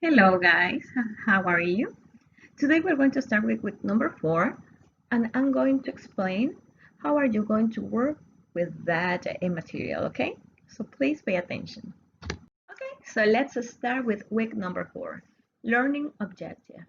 Hello guys, how are you? Today we're going to start with week number 4 and I'm going to explain how are you going to work with that material, okay? So please pay attention. Okay, so let's start with week number 4, learning objective.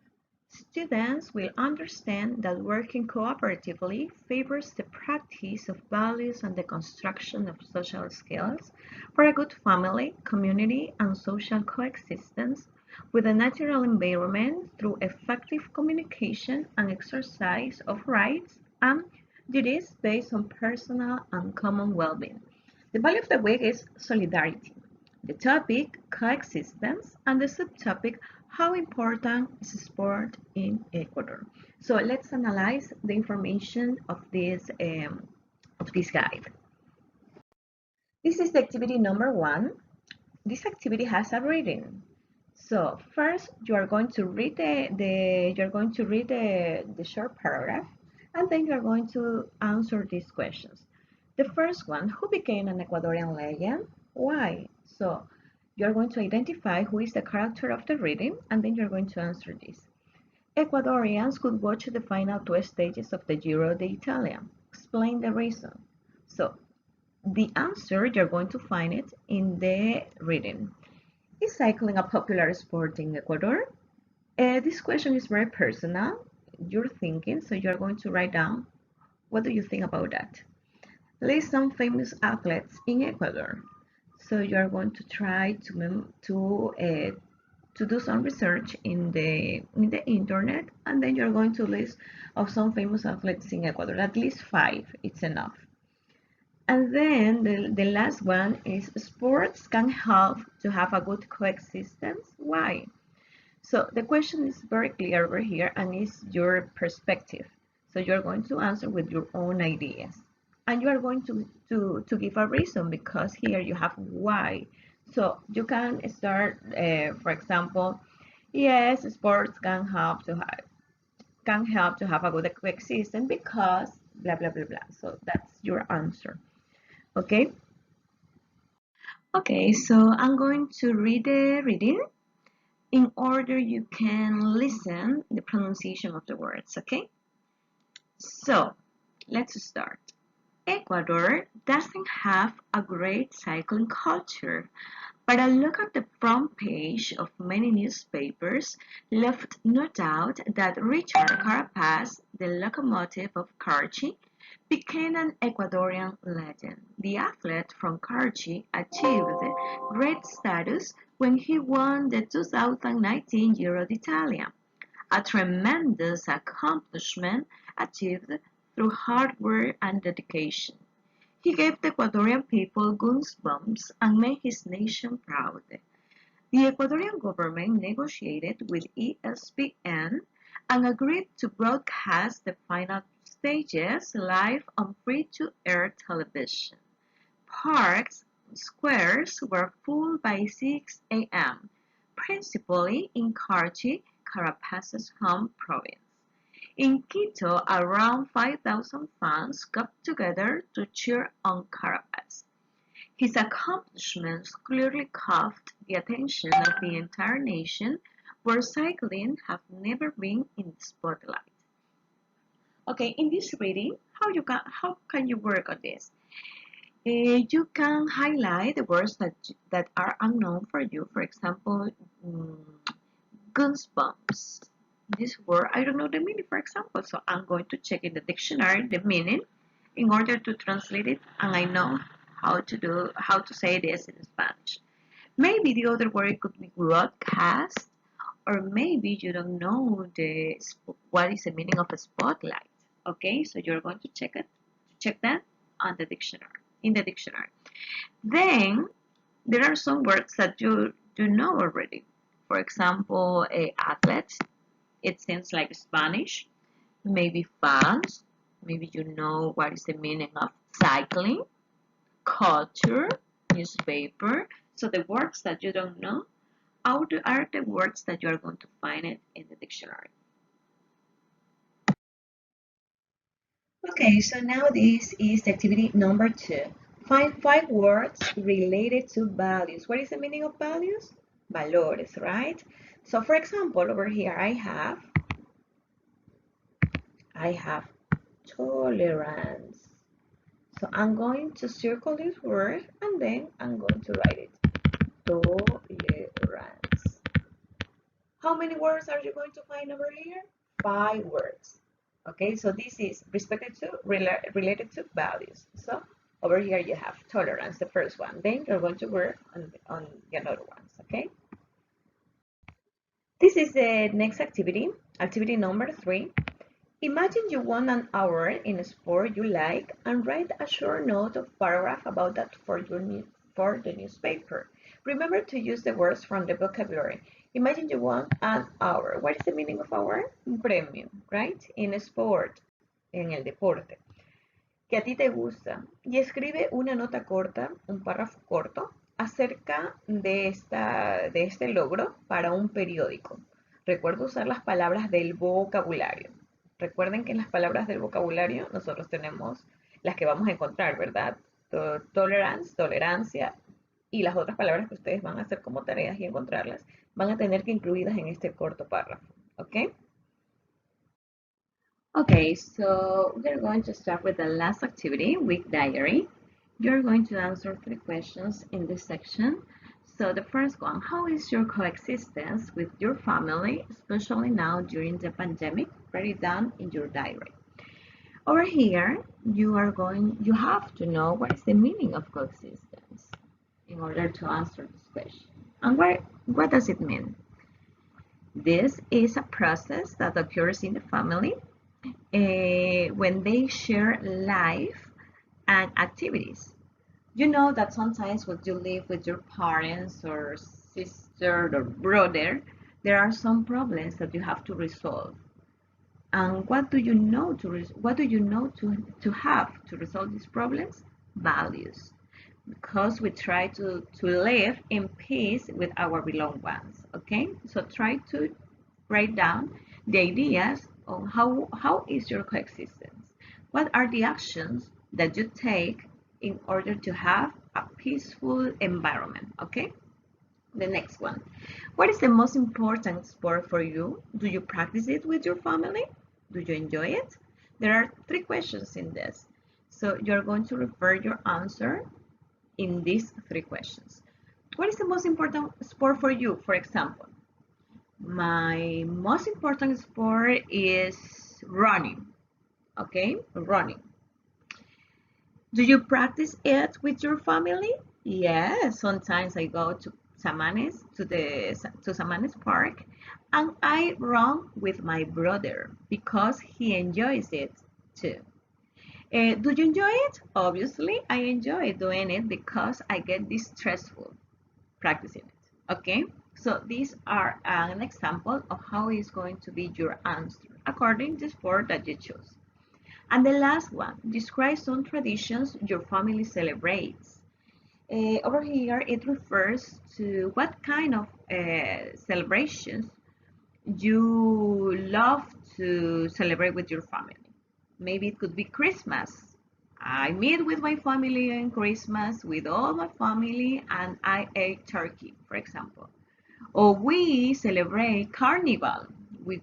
Students will understand that working cooperatively favors the practice of values and the construction of social skills for a good family, community, and social coexistence with a natural environment through effective communication and exercise of rights and duties based on personal and common well-being. The value of the week is solidarity. The topic, coexistence, and the subtopic, how important is sport in Ecuador. So let's analyze the information of this guide. This is the activity number 1. This activity has a reading. So first, you are going to read the short paragraph, and then you are going to answer these questions. The first one: who became an Ecuadorian legend? Why? So you are going to identify who is the character of the reading, and then you are going to answer this. Ecuadorians could watch the final two stages of the Giro d'Italia. Explain the reason. So the answer, you're going to find it in the reading. Is cycling a popular sport in Ecuador? This question is very personal. You're thinking, so you're going to write down what do you think about that. List some famous athletes in Ecuador. So you're going to try to do some research in the internet, and then you're going to list of some famous athletes in Ecuador. At least 5, it's enough. And then the last one is sports can help to have a good coexistence. Why? So the question is very clear over here and is your perspective. So you're going to answer with your own ideas. And you are going to give a reason because here you have why. So you can start, for example, yes, sports can help to have a good coexistence because blah blah blah blah. So that's your answer. Okay. Okay, so I'm going to read the reading in order you can listen the pronunciation of the words, okay? So, let's start. Ecuador doesn't have a great cycling culture, but a look at the front page of many newspapers left no doubt that Richard Carapaz, the locomotive of Carchi, became an Ecuadorian legend. The athlete from Carchi achieved great status when he won the 2019 Giro d'Italia, a tremendous accomplishment achieved through hard work and dedication. He gave the Ecuadorian people goosebumps and made his nation proud. The Ecuadorian government negotiated with ESPN and agreed to broadcast the final stages live on free-to-air television. Parks and squares were full by 6 a.m., principally in Carchi, Carapaz's home province. In Quito, around 5,000 fans got together to cheer on Carapaz. His accomplishments clearly caught the attention of the entire nation, where cycling have never been in the spotlight. Okay, in this reading, how can you work on this? You can highlight the words that are unknown for you. For example, mm, goosebumps. This word, I don't know the meaning, for example, so I'm going to check in the dictionary the meaning in order to translate it, and I know how to say this in Spanish. Maybe the other word could be broadcast, or maybe you don't know what is the meaning of a spotlight. Okay, so you're going to check that on the dictionary in the dictionary. Then there are some words that you do know already. For example, athlete. It seems like Spanish. Maybe fans. Maybe you know what is the meaning of cycling, culture, newspaper. So the words that you don't know are the words that you are going to find it in the dictionary. Okay, so now this is activity number 2. Find 5 words related to values. What is the meaning of values? valores, right? So for example, over here I have tolerance. So I'm going to circle this word and then I'm going to write it. Tolerance. How many words are you going to find over here? 5 words. Okay, so this is related to values. So over here you have tolerance, the first one. Then you're going to work on the other ones, okay? This is the next activity, activity number 3. Imagine you won an hour in a sport you like and write a short note of paragraph about that for the newspaper. Remember to use the words from the vocabulary. Imagine you won an hour. What is the meaning of hour? Un premio, right? In a sport, en el deporte, que a ti te gusta. Y escribe una nota corta, un párrafo corto, acerca de este logro para un periódico. Recuerda usar las palabras del vocabulario. Recuerden que en las palabras del vocabulario nosotros tenemos las que vamos a encontrar, ¿verdad? Tolerance, tolerancia, y las otras palabras que ustedes van a hacer como tareas y encontrarlas van a tener que incluidas en este corto párrafo, ¿ok? Okay, so we're going to start with the last activity, week diary. You're going to answer 3 questions in this section. So the first one, how is your coexistence with your family, especially now during the pandemic? Write it down in your diary. Over here, you have to know what is the meaning of coexistence in order to answer this question. And what does it mean? This is a process that occurs in the family when they share life and activities. You know that sometimes when you live with your parents or sister or brother, there are some problems that you have to resolve. And what do you know to have to resolve these problems? Values. Because we try to live in peace with our beloved ones. Okay, so try to write down the ideas on how is your coexistence. What are the actions that you take in order to have a peaceful environment? Okay, the next one. What is the most important sport for you? Do you practice it with your family? Do you enjoy it? There are 3 questions in this, so you're going to refer your answer in these 3 questions. What is the most important sport for you? For example, my most important sport is running. Okay, running. Do you practice it with your family? Yes, sometimes I go to Samanes, to Samanes Park, and I run with my brother because he enjoys it too. Do you enjoy it? Obviously, I enjoy doing it because I get distressful practicing it. Okay, so these are an example of how is going to be your answer according to the sport that you choose. And the last one, describe some traditions your family celebrates. Over here, it refers to what kind of celebrations you love to celebrate with your family. Maybe it could be Christmas. I meet with my family on Christmas with all my family and I ate turkey, for example. Or we celebrate Carnival. We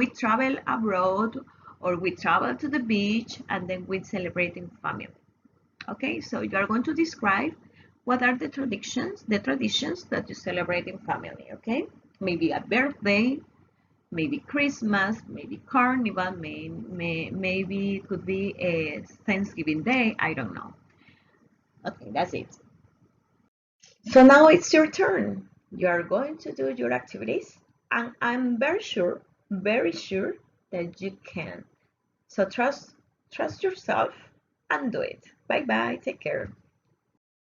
travel abroad or we travel to the beach and then we celebrate in family. Okay, so you are going to describe what are the traditions that you celebrate in family, okay? Maybe a birthday, maybe Christmas, maybe Carnival, maybe it could be a Thanksgiving Day, I don't know. Okay, that's it. So now it's your turn. You are going to do your activities and I'm very sure that you can. So trust yourself and do it. Bye bye, take care.